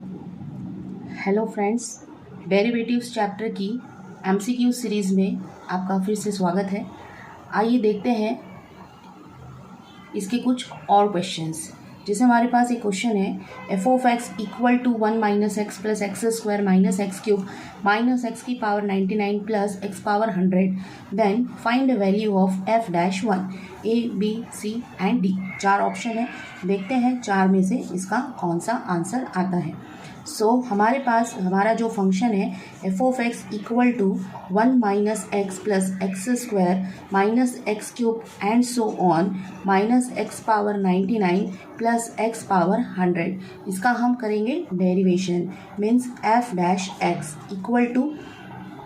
Hello friends, derivatives chapter की MCQ series में आपका फिर से स्वागत है। आइए देखते हैं इसके कुछ और क्वेश्चंस। जैसे हमारे पास एक क्वेश्चन है f of x equal to 1 minus x plus x square minus x cube minus x की power 99 plus x power 100, then find the value of f dash 1। A B C and D चार option है। देखते हैं चार में से इसका कौन सा आंसर आता है। हमारे पास हमारा जो फंक्शन है f of x equal to 1 minus x plus x square minus x cube and so on minus x power 99 plus x power 100। इसका हम करेंगे derivation, means f dash x equal to,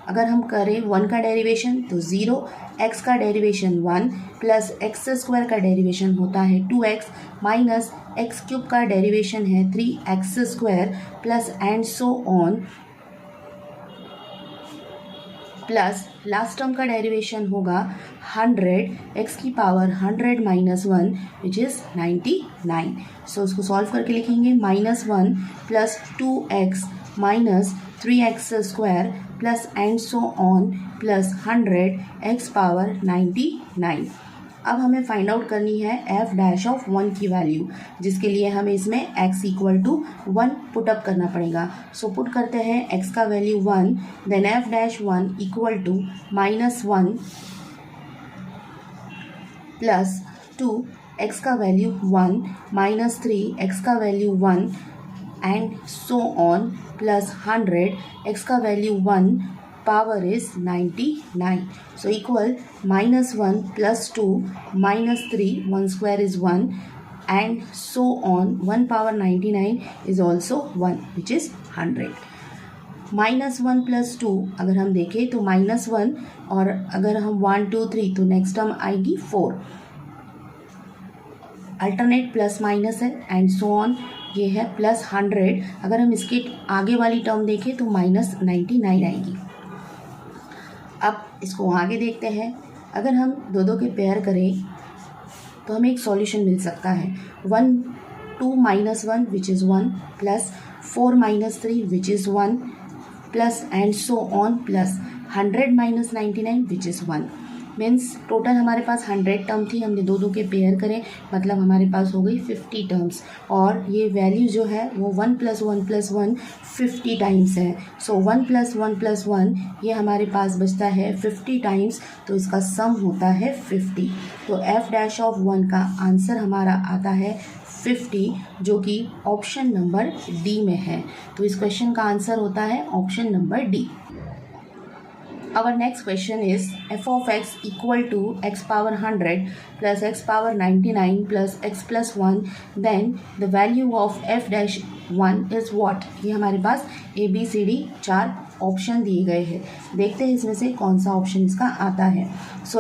अगर हम करें 1 का डेरिवेशन तो 0, x का derivation 1 plus x square का डेरिवेशन होता है 2x माइनस एक्स क्यूब का डेरिवेशन है 3x square plus and so on, plus last term का डेरिवेशन होगा 100 x की पावर 100 माइनस 1 विच इज़ 99। उसको सॉल्व करके लिखेंगे -1 plus 2x minus 3x square plus and so on plus 100 x power 99। अब हमें फाइंड आउट करनी है f डैश ऑफ 1 की वैल्यू, जिसके लिए हमें इसमें x इक्वल टू 1 पुटअप करना पड़ेगा। पुट करते हैं x का value 1, then f dash 1 equal to -1 plus 2 x का वैल्यू 1 माइनस 3 x का value 1 and so on plus 100 x का value 1 power is 99। Equal -1 plus 2 minus 3 1 square is 1 and so on 1 power 99 is also 1 which is 100। -1 plus 2 अगर हम देखें तो -1, और अगर हम 1 2 3 तो नेक्स्ट टर्म आएगी 4। अल्टरनेट प्लस माइनस है एंड सो ऑन, ये है प्लस 100। अगर हम इसके आगे वाली टर्म देखें तो -99 आएगी। अब इसको आगे देखते हैं। अगर हम दो के पेयर करें तो हमें एक सॉल्यूशन मिल सकता है 2 minus 1 which is 1 plus 4 minus 3 which is 1 plus and so on plus 100 minus 99 which is 1। Means total हमारे पास 100 टर्म थी, हमने दो के पेयर करें, मतलब हमारे पास हो गई 50 टर्म्स, और ये वैल्यू जो है वो 1 प्लस 1 प्लस 1 50 टाइम्स है। 1 प्लस 1 प्लस 1 ये हमारे पास बचता है 50 टाइम्स, तो इसका सम होता है 50। तो एफ डैश ऑफ 1 का आंसर हमारा आता है 50, जो कि ऑप्शन नंबर डी में है। तो इस क्वेश्चन का आंसर होता है option number D. Our next question is f of x equal to x power 100 plus x power 99 plus x plus 1, then the value of f dash 1 is what? ये हमारे पास a b c d चार option दिए गए हैं। देखते हैं इसमें से कौन सा ऑप्शन इसका आता है।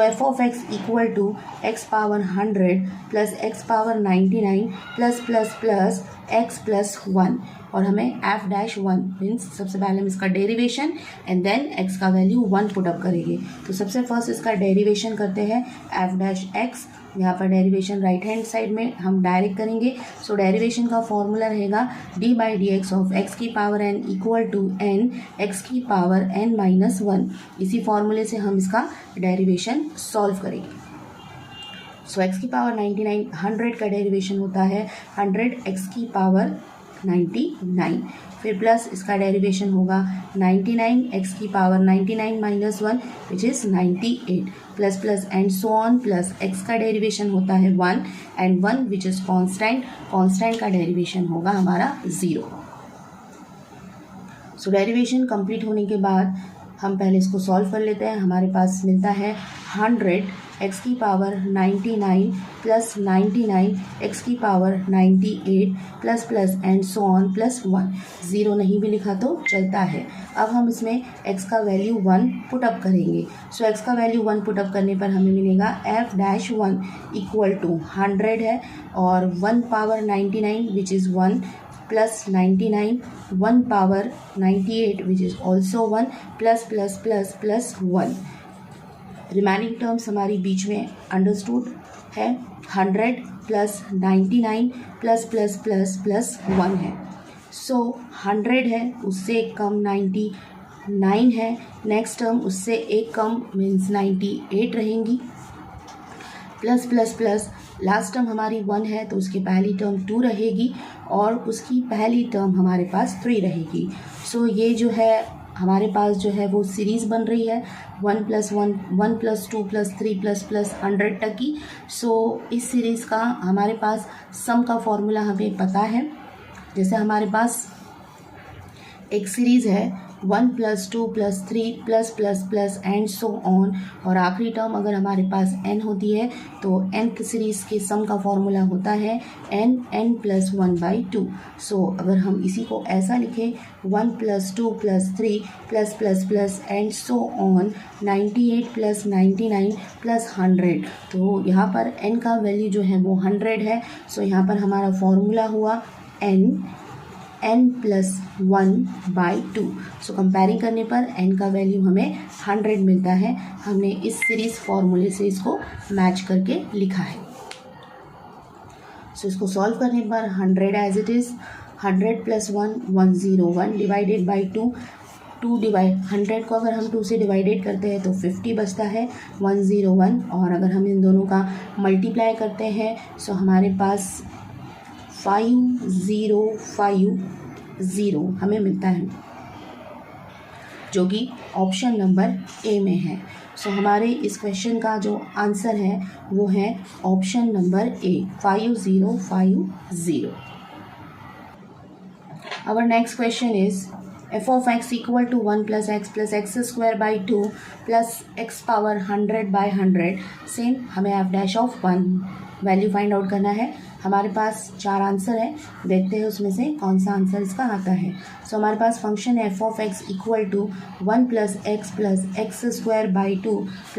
F of x equal to x power 100 plus x power 99 plus plus plus x plus 1, और हमें एफ डैश 1 मीन्स सबसे पहले हम इसका डेरिवेशन एंड देन एक्स का वैल्यू 1 पुटअप करेंगे। तो सबसे फर्स्ट इसका डेरिवेशन करते हैं एफ डैश एक्स। यहाँ पर डेरिवेशन राइट हैंड साइड में हम डायरेक्ट करेंगे। डेरिवेशन का फॉर्मूला रहेगा d by d x of x की power n equal to n x की पावर एन माइनस 1। इसी फॉर्मूले से हम इसका डेरिवेशन सॉल्व करेंगे। एक्स की पावर 99 100 का डेरिवेशन होता है 100 एक्स की पावर 99, फिर प्लस इसका डेरिवेशन होगा 99 एक्स की power 99 minus 1 which is 98 plus plus and so on, plus x का डेरिवेशन होता है 1 एंड 1 विच इज़ कांस्टेंट का डेरिवेशन होगा हमारा 0। डेरिवेशन कंप्लीट होने के बाद हम पहले इसको सॉल्व कर लेते हैं। हमारे पास मिलता है 100 एक्स की पावर 99 प्लस 99 एक्स की power 98 plus plus and so on plus 1। 0 नहीं भी लिखा तो चलता है। अब हम इसमें एक्स का वैल्यू 1 पुटअप करेंगे। एक्स का वैल्यू 1 पुटअप करने पर हमें मिलेगा एफ डैश 1 इक्वल टू 100 है और 1 power 99 which is 1 plus 99 1 power 98 which is also 1 plus plus plus plus 1। Remaining terms हमारी बीच में अंडरस्टूड है। 100 plus 99 plus plus plus plus 1 है। सो 100 है, उससे एक कम 99 है, नेक्स्ट टर्म उससे एक कम मीन्स 98 रहेंगी, plus plus plus last term हमारी 1 है तो उसकी पहली टर्म 2 रहेगी और उसकी पहली टर्म हमारे पास 3 रहेगी। सो ये जो है हमारे पास जो है वो सीरीज़ बन रही है 1 + 1, 1 + 2 + 3 + 100 तक की। सो इस सीरीज़ का हमारे पास सम का फॉर्मूला हमें पता है। जैसे हमारे पास एक सीरीज़ है 1 + 2 + 3 +++ एंड सो ऑन, और आखिरी टर्म अगर हमारे पास n होती है तो nth सीरीज़ के सम का फॉर्मूला होता है n + 1/2। सो अगर हम इसी को ऐसा लिखें 1 + 2 + 3 +++ एंड सो ऑन 98 + 99 + 100, तो यहाँ पर n का वैल्यू जो है वो 100 है। सो यहाँ पर हमारा फॉर्मूला हुआ n + 1/2। सो कंपेयरिंग करने पर n का वैल्यू हमें 100 मिलता है। हमने इस सीरीज़ फॉर्मूले से इसको मैच करके लिखा है। सो इसको सॉल्व करने पर 100 as it is, 100 + 1 101 divided by 2, 100 को अगर हम 2 से डिवाइडेड करते हैं तो 50 बचता है 101, और अगर हम इन दोनों का मल्टीप्लाई करते हैं सो हमारे पास 5050 हमें मिलता है, जो कि ऑप्शन नंबर ए में है। सो हमारे इस क्वेश्चन का जो आंसर है वो है option number A 5050। Our next question is f of x equal to 1 + x + x²/2 + x power 100/100। Same हमें f'(1) वैल्यू फाइंड आउट करना है। हमारे पास 4 आंसर है, देखते हैं उसमें से कौन सा आंसर इसका आता है। सो हमारे पास फंक्शन है f of x equal to 1 + x + x²/2 +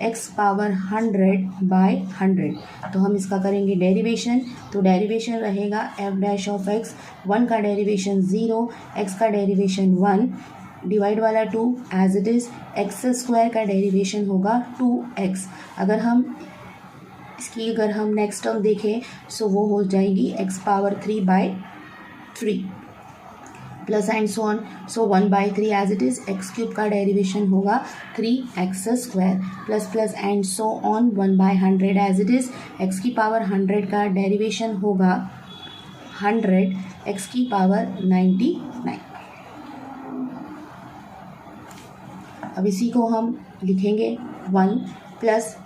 x power 100/100। तो हम इसका करेंगे डेरिवेशन। तो डेरिवेशन रहेगा f'(x), 1 का डेरिवेशन 0, x का डेरिवेशन 1, डिवाइड वाला 2 एज इट इज़, x² का डेरिवेशन होगा 2x। अगर हम नेक्स्ट टर्म देखें सो वो हो जाएगी x power 3/3 plus and so on. So 1/3 as it is, x³ का डेरिवेशन होगा 3x² plus and so on 1/100 as it is, x की पावर 100 का डेरिवेशन होगा 100, x की पावर 99। अब इसी को हम लिखेंगे 1 +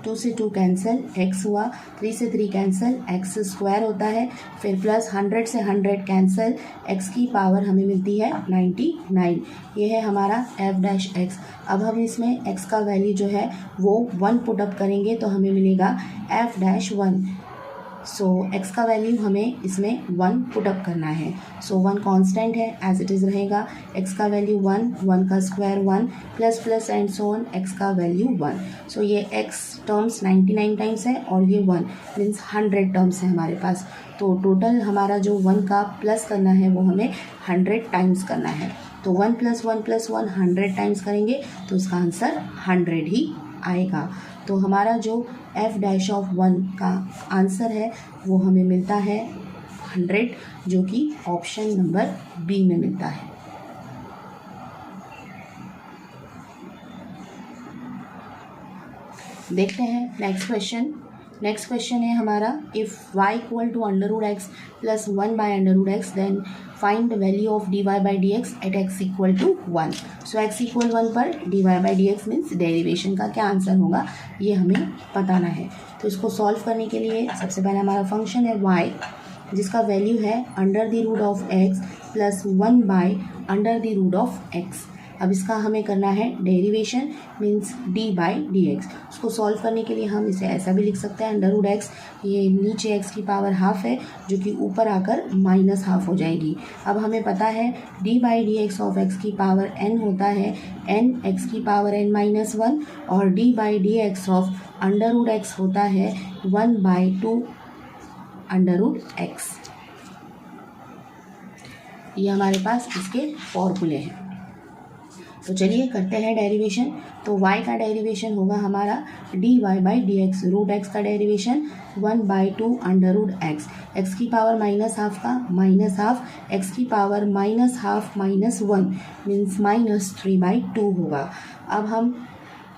2 से 2 कैंसिल, x हुआ, 3 से 3 कैंसिल, x² होता है, फिर प्लस 100 से 100 कैंसिल, x की पावर हमें मिलती है 99। ये है हमारा f'(x). अब हम इसमें x का वैल्यू जो है वो 1 पुट अप करेंगे तो हमें मिलेगा f'(1). सो x का वैल्यू हमें इसमें 1 पुट अप करना है। सो 1 कांस्टेंट है, एज इट इज़ रहेगा, x का वैल्यू 1, 1 का square 1, plus and so on, x का वैल्यू 1। सो ये x टर्म्स 99 टाइम्स है और ये 1 मीन्स 100 टर्म्स है हमारे पास। तो टोटल हमारा जो 1 का प्लस करना है वो हमें 100 टाइम्स करना है। तो 1 + 1 + 1 100 टाइम्स करेंगे तो इसका आंसर 100 ही आएगा। तो हमारा जो f'(1) का आंसर है वो हमें मिलता है 100, जो कि ऑप्शन नंबर बी में मिलता है। देखते हैं नेक्स्ट क्वेश्चन। नेक्स्ट क्वेश्चन है हमारा, if y = √x + 1/√x then find the value of dy/dx at x = 1। So x = 1 पर dy/dx मीन्स डेरिवेशन का क्या आंसर होगा ये हमें बताना है। तो इसको सॉल्व करने के लिए सबसे पहले हमारा फंक्शन है y, जिसका वैल्यू है √(x + 1/√x। अब इसका हमें करना है डेरिवेशन मीन्स dy/dx। उसको सॉल्व करने के लिए हम इसे ऐसा भी लिख सकते हैं √x, ये नीचे x की पावर हाफ है जो कि ऊपर आकर -½ हो जाएगी। अब हमें पता है dy/dx ऑफ x की पावर n होता है n x की पावर n-1, और dy/dx ऑफ √x होता है 1/2√x। ये हमारे पास इसके फॉर्मूले हैं। तो चलिए करते हैं डेरिवेशन। तो y का डेरिवेशन होगा हमारा dy/dx, रूट x का derivation 1/2 under root x, x की पावर -½ का -½ x की पावर -½ -1 मीन्स -3/2 होगा। अब हम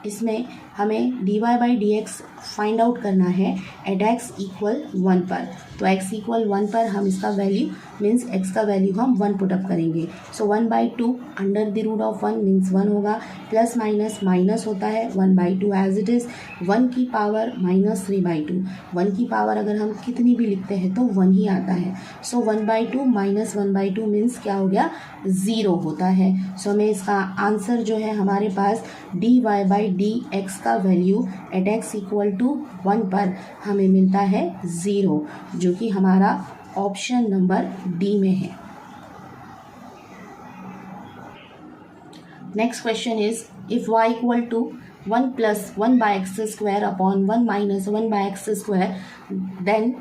इसमें हमें dy/dx फाइंड आउट करना है एट x इक्वल 1 पर। तो x इक्वल 1 पर हम इसका वैल्यू मीन्स x का वैल्यू हम 1 पुटअप करेंगे। So 1/2 under the root of 1 means 1 होगा, प्लस माइनस माइनस होता है 1/2 एज इट इज़, 1 की पावर -3/2। 1 की पावर अगर हम कितनी भी लिखते हैं तो 1 ही आता है। सो 1/2 माइनस 1/2 मीन्स क्या हो गया, 0 होता है। सो हमें इसका आंसर जो है हमारे पास dy/dx का value at x equal to 1 पर हमें मिलता है 0, जो कि हमारा ऑप्शन नंबर डी में है। Next question is if y equal to 1 + 1/x² upon 1 - 1/x², then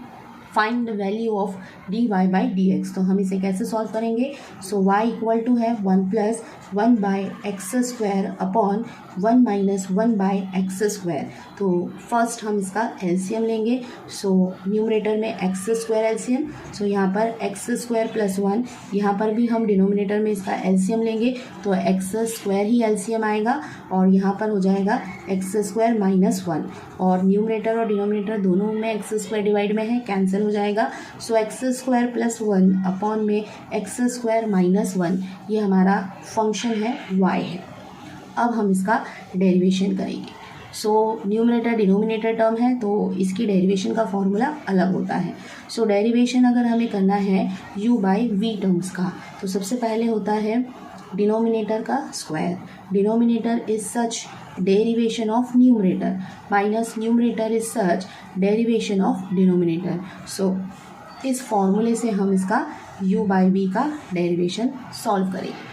find the value of dy/dx। तो हम इसे कैसे सॉल्व करेंगे। सो y इक्वल टू है 1 + 1/x² अपॉन 1 - 1/x²। तो फर्स्ट हम इसका एलसीएम लेंगे। सो न्यूमरेटर में x² एलसीएम, सो यहाँ पर x² + 1, यहाँ पर भी हम डिनोमिनेटर में इसका एलसीएम लेंगे तो x² ही एलसीएम आएगा और यहाँ पर हो जाएगा x² - 1, और न्यूमरेटर और डिनोमिनेटर दोनों में x² डिवाइड में है, कैंसिल हो जाएगा। सो x² + 1 अपॉन में x² - 1, ये हमारा फंक्शन है y है। अब हम इसका डेरिवेशन करेंगे। सो न्यूमरेटर डिनोमिनेटर टर्म है तो इसकी डेरिवेशन का फॉर्मूला अलग होता है। सो डेरिवेशन अगर हमें करना है u/v टर्म्स का, तो सबसे पहले होता है डिनोमिनेटर का square. Denominator is such derivation of numerator minus numerator is such derivation of denominator. So इस फॉर्मूले से हम इसका u/v का डेरिवेशन सॉल्व करेंगे।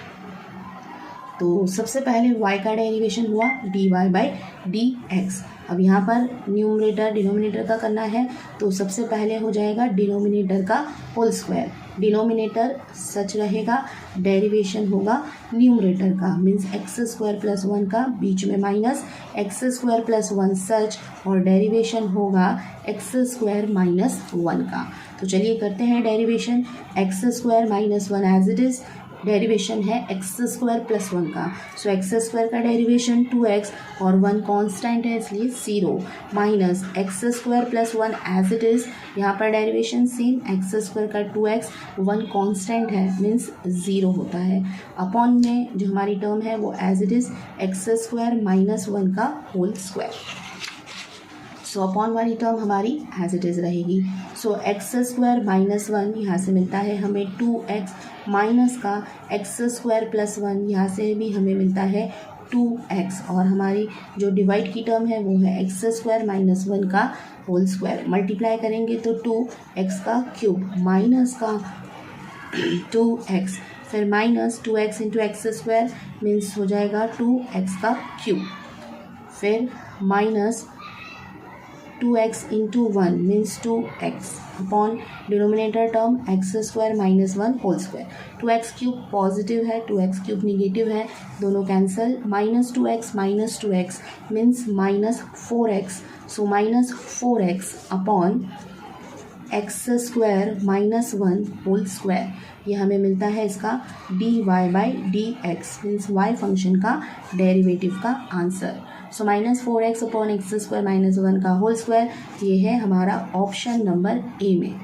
तो सबसे पहले y का डेरिवेशन हुआ dy/dx। अब यहाँ पर न्यूमरेटर डिनोमिनेटर का करना है तो सबसे पहले हो जाएगा डिनोमिनेटर का होल स्क्वायर। डिनोमिनेटर सच रहेगा, डेरिवेशन होगा न्यूमरेटर का मीन्स x² + 1 का, बीच में माइनस x² + 1 सच, और डेरिवेशन होगा x² - 1 का। तो चलिए करते हैं derivation. x² - 1 as it is, derivation है x² + 1 का। सो x² का डेरिवेशन 2x और 1 कांस्टेंट है इसलिए 0, minus x² + 1 as it is, यहाँ पर डेरिवेशन सेम x² का 2x, 1 कांस्टेंट है मीन्स 0 होता है, अपॉन में जो हमारी टर्म है वो एज इट इज़ x² - 1 का होल स्क्वायर। सो अपॉन वाली टर्म हमारी एज इट इज़ रहेगी। सो x² - 1 यहाँ से मिलता है हमें 2x, माइनस का x² + 1 यहाँ से भी हमें मिलता है 2x, और हमारी जो डिवाइड की टर्म है वो है x² - 1 का होल स्क्वायर। मल्टीप्लाई करेंगे तो 2x का क्यूब माइनस का 2x, फिर माइनस 2x × x² मीन्स हो जाएगा 2x का क्यूब, फिर minus 2x × 1 means 2x upon denominator term x² - 1 whole square. 2x cube positive है, 2x क्यूब निगेटिव है, दोनों cancel, -2x - 2x means -4x। So -4x upon x² - 1 whole square, ये हमें मिलता है इसका dy/dx मीन्स y फंक्शन का derivative का answer. So -4x upon x² - 1 का होल स्क्वायर, ये है हमारा ऑप्शन नंबर ए में।